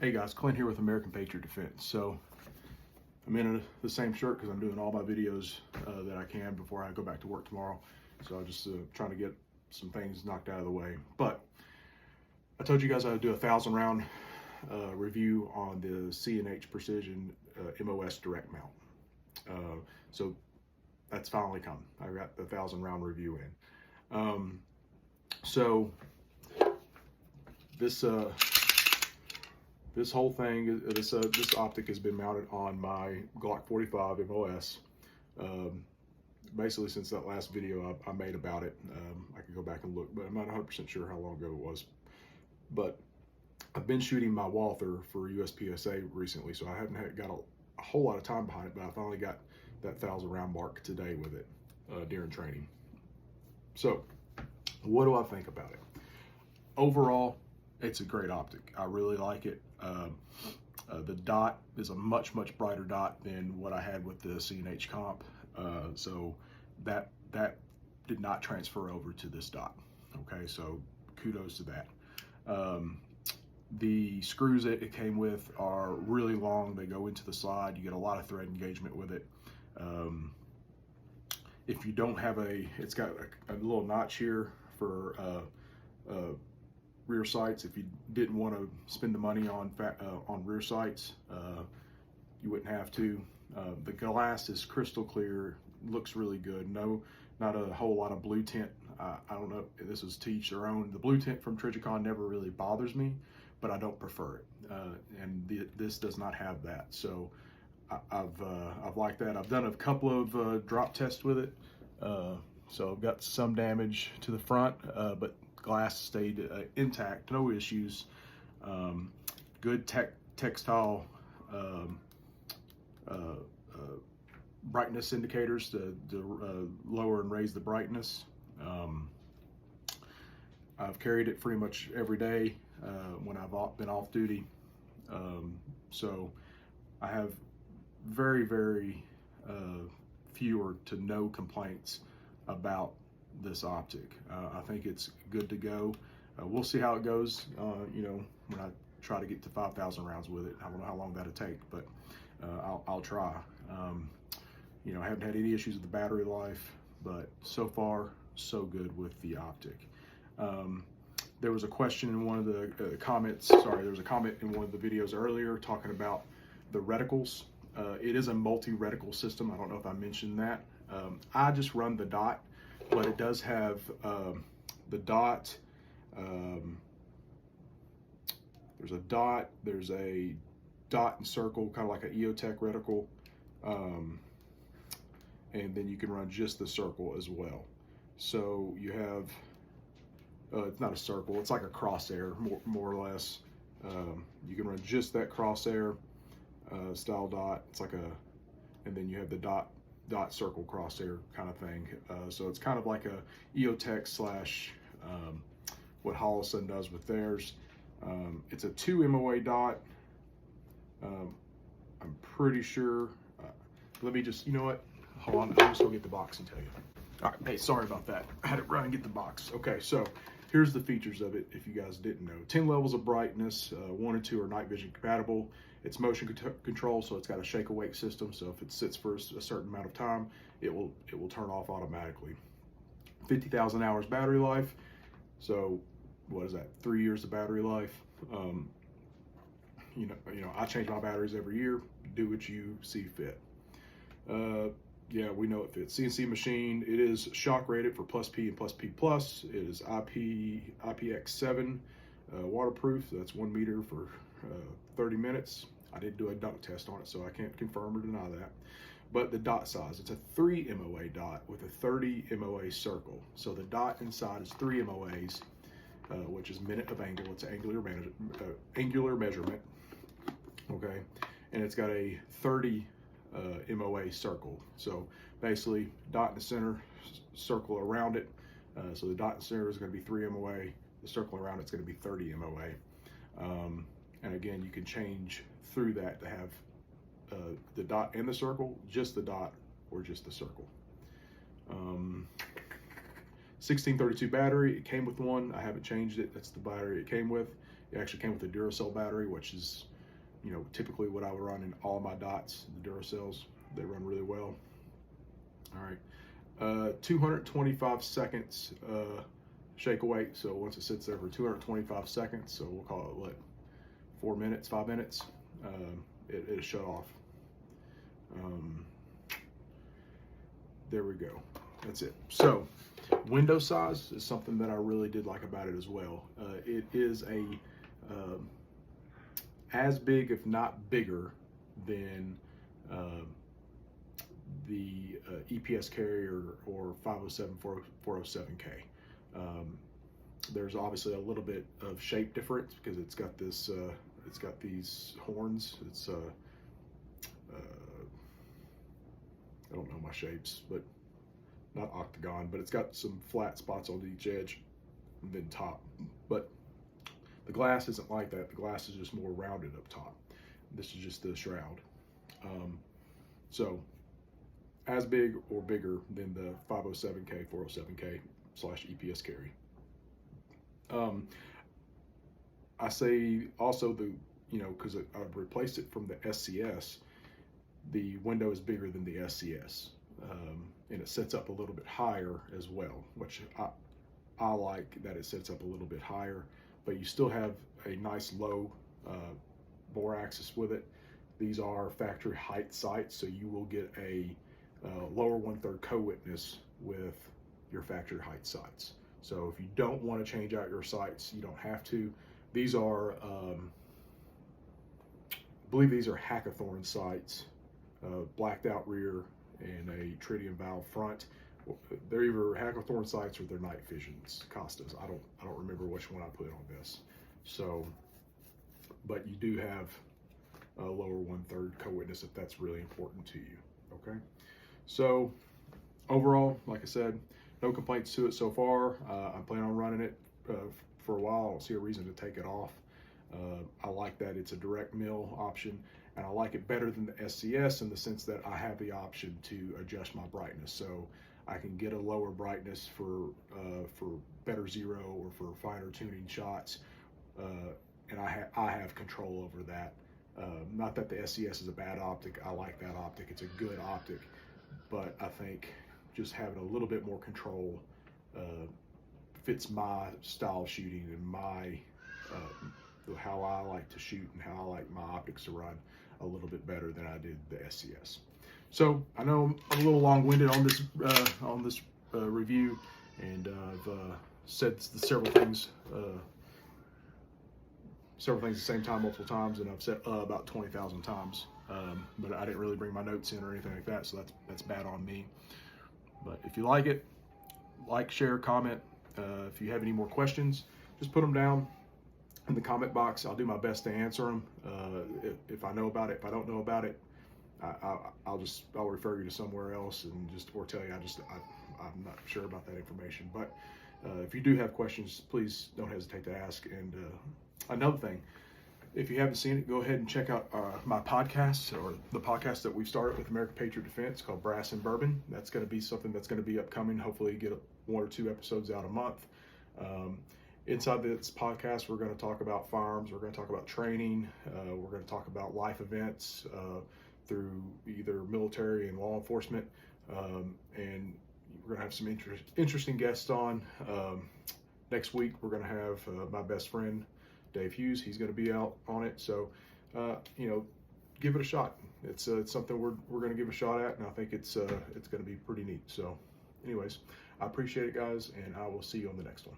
Hey guys, Clint here with American Patriot Defense. So I'm in the same shirt because I'm doing all my videos that I can before I go back to work tomorrow. So I'm just trying to get some things knocked out of the way. But I told you guys I would do a 1,000 round review on the CH Precision MOS Direct Mount. So that's finally come. I got the 1,000 round review in. So this whole thing, this optic has been mounted on my Glock 45 MOS. Basically since that last video I made about it. I could go back and look, but I'm not 100% sure how long ago it was. But I've been shooting my Walther for USPSA recently, so I haven't got a whole lot of time behind it, but I finally got that 1,000 round mark today with it during training. So what do I think about it? Overall, it's a great optic. I really like it. The dot is a much brighter dot than what I had with the CH comp. So that did not transfer over to this dot. Okay, so kudos to that. The screws that it came with are really long. They go into the side. You get a lot of thread engagement with it. If you don't have it's got a little notch here for rear sights. If you didn't want to spend the money on rear sights, you wouldn't have to. The glass is crystal clear, looks really good. Not a whole lot of blue tint. I don't know, this is to each their own. The blue tint from Trijicon never really bothers me, but I don't prefer it. And this does not have that. So I've liked that. I've done a couple of drop tests with it. So I've got some damage to the front, but glass stayed intact, no issues. Good textile brightness indicators to lower and raise the brightness. I've carried it pretty much every day when I've been off duty. So I have very fewer to no complaints about this optic. I think it's good to go. We'll see how it goes, you know, when I try to get to 5,000 rounds with it. I don't know how long that'll take, but I'll try. You know, I haven't had any issues with the battery life, but so far, so good with the optic. There was a question in one of the comments, sorry, there was a comment in one of the videos earlier talking about the reticles. It is a multi-reticle system. I don't know if I mentioned that. I just run the dot, but it does have the dot. There's a dot, there's a dot and circle, kind of like an EOTech reticle. And then you can run just the circle as well. So you have, it's not a circle, it's like a crosshair, more or less. You can run just that crosshair style dot. It's like and then you have the dot circle crosshair kind of thing. So it's kind of like a EOTech slash what Hollison does with theirs. It's a 2 MOA dot. I'm pretty sure. Let me just, you know what? Hold on, I'll just go get the box and tell you. All right, hey, sorry about that. I had to run and get the box. Okay, so here's the features of it if you guys didn't know. 10 levels of brightness, 1 and 2 are night vision compatible. It's motion control, so it's got a shake awake system. So if it sits for a certain amount of time, it will turn off automatically. 50,000 hours battery life. So what is that? 3 years of battery life. You know, I change my batteries every year. Do what you see fit. Yeah, we know it fits. CNC machine. It is shock rated for plus P and plus P plus. It is IPX7 waterproof. That's 1 meter for 30 minutes. I did do a dunk test on it, so I can't confirm or deny that. But the dot size, it's a 3 MOA dot with a 30 MOA circle. So the dot inside is 3 MOAs, which is minute of angle. It's angular measurement. Okay, and it's got a 30 MOA circle. So basically dot in the center, circle around it. So the dot in the center is going to be 3 MOA. The circle around it's going to be 30 MOA. And again, you can change through that to have the dot and the circle, just the dot, or just the circle. 1632 battery, it came with one. I haven't changed it. That's the battery it came with. It actually came with a Duracell battery, which is typically what I would run in all my dots, the Duracells, they run really well. All right, 225 seconds shake away. So once it sits there for 225 seconds, so we'll call it what, 4 minutes, 5 minutes, it'll shut off. There we go. That's it. So window size is something that I really did like about it as well. It is as big, if not bigger, than the EPS carrier or 507 407K. There's obviously a little bit of shape difference because it's got this it's got these horns. It's I don't know my shapes, but not octagon, but it's got some flat spots on each edge and then top. But the glass isn't like that. The glass is just more rounded up top. This is just the shroud. So as big or bigger than the 507K, 407K / EPS carry. I say also because I've replaced it from the SCS, the window is bigger than the SCS, and it sets up a little bit higher as well, which I like that it sets up a little bit higher, but you still have a nice low bore axis with it. These are factory height sights, so you will get a lower 1/3 co-witness with your factory height sights. So if you don't want to change out your sights, you don't have to. These are, I believe these are Hackathorn sights, blacked out rear and a tritium valve front. They're either Hackathorn sights or they're night visions, Costas. I don't remember which one I put on this. So, but you do have a lower 1/3 co-witness if that's really important to you. Okay. So overall, like I said, no complaints to it so far. I plan on running it for a while. I don't see a reason to take it off. I like that it's a direct mill option, and I like it better than the SCS in the sense that I have the option to adjust my brightness. So I can get a lower brightness for better zero or for finer tuning shots, and I have control over that. Not that the SCS is a bad optic. I like that optic. It's a good optic, but I think just having a little bit more control fits my style of shooting and my how I like to shoot and how I like my optics to run a little bit better than I did the SCS. So I know I'm a little long-winded on this review, and I've said several things at the same time multiple times, and I've said about 20,000 times. But I didn't really bring my notes in or anything like that, so that's bad on me. But if you like it, like, share, comment. If you have any more questions, just put them down in the comment box. I'll do my best to answer them. If I know about it, if I don't know about it, I'll refer you to somewhere else and or tell you I'm not sure about that information. But if you do have questions, please don't hesitate to ask. And another thing, if you haven't seen it, go ahead and check out my podcast, or the podcast that we've started with American Patriot Defense, called Brass and Bourbon. That's going to be something that's going to be upcoming. Hopefully get 1 or 2 episodes out a month. Inside this podcast, we're going to talk about firearms. We're going to talk about training. We're going to talk about life events through either military and law enforcement. And we're going to have some interesting guests on. Next week, we're going to have my best friend, Dave Hughes. He's going to be out on it. So, give it a shot. It's something we're going to give a shot at, and I think it's going to be pretty neat. So anyways, I appreciate it, guys, and I will see you on the next one.